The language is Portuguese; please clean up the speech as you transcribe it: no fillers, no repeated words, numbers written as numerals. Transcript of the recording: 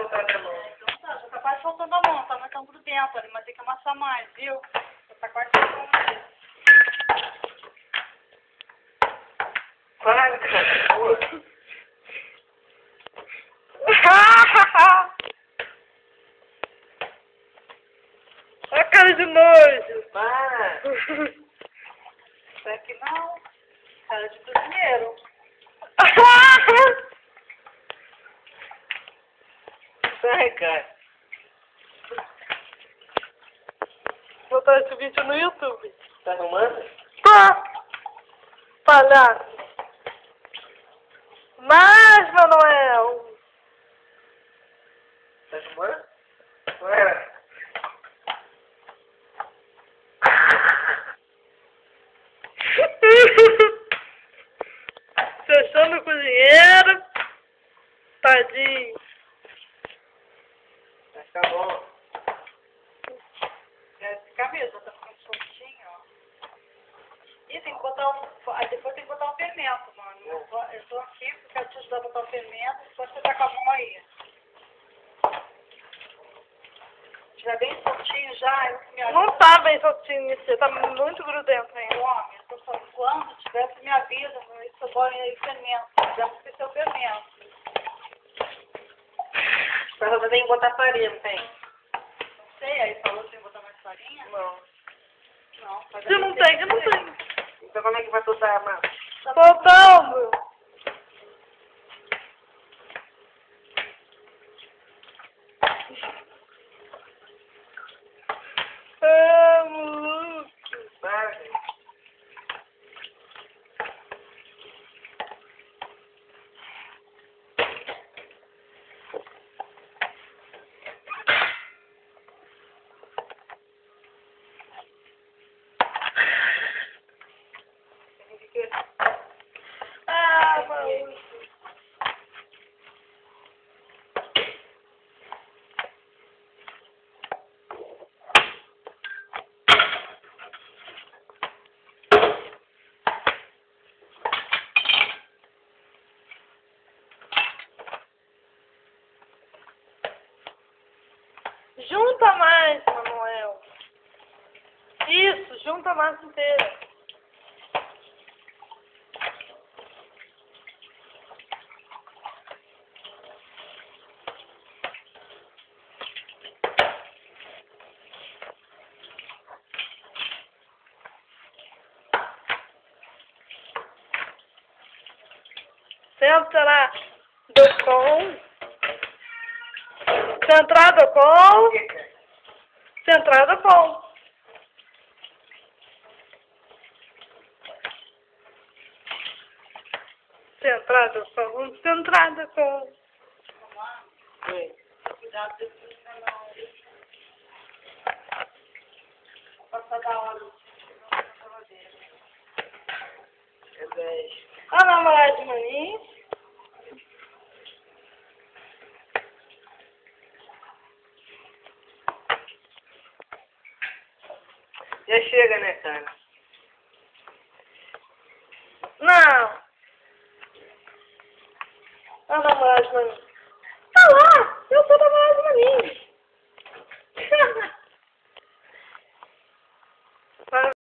soltar a mão. Então tá, já tá quase soltando a mão, tá? Mas tá um grudento ali, mas tem que amassar mais, viu? Já tá quase soltando. Para, cara. Porra. Olha a cara de nojo. Para. Isso aqui não. Cara de cozinheiro. Sai, cara. Vou botar esse vídeo no YouTube. Tá arrumando? Tá. Palhaço. Mas, Manuel. Tá arrumando? Ué. Fechando o cozinheiro. Tadinho. Vai ficar bom. Deve ficar mesmo, tá ficando soltinho, ó. E tem que botar aí depois tem que botar um fermento, mano. Eu tô aqui, porque quero te ajudar a botar o fermento, depois você tá com a mão aí. Se tiver bem soltinho já, eu me ajudo. Não tá bem soltinho nisso, tá muito grudento ainda. Homem, eu tô falando, quando tiver, você me avisa, isso eu boto aí fermento. Já porque seu fermento. Mas você tem que botar farinha, não tem? Não sei, aí falou que tem que botar mais farinha? Não. Não, mas Se não tem, que não tem. Então como é que vai soltar a massa? Soltando. Ah, maluco. Para, gente. Ah, maluco. Junta mais, Manuel. Isso, junta a massa inteira. Centrado com. Centrado com. Centrado com. Centrado com. Centrado com. Oi. cuidado depois pra não passar da hora na geladeira. É 10. A namorada de maninho. Já chega, né, cara? Não. A namorada de maninho.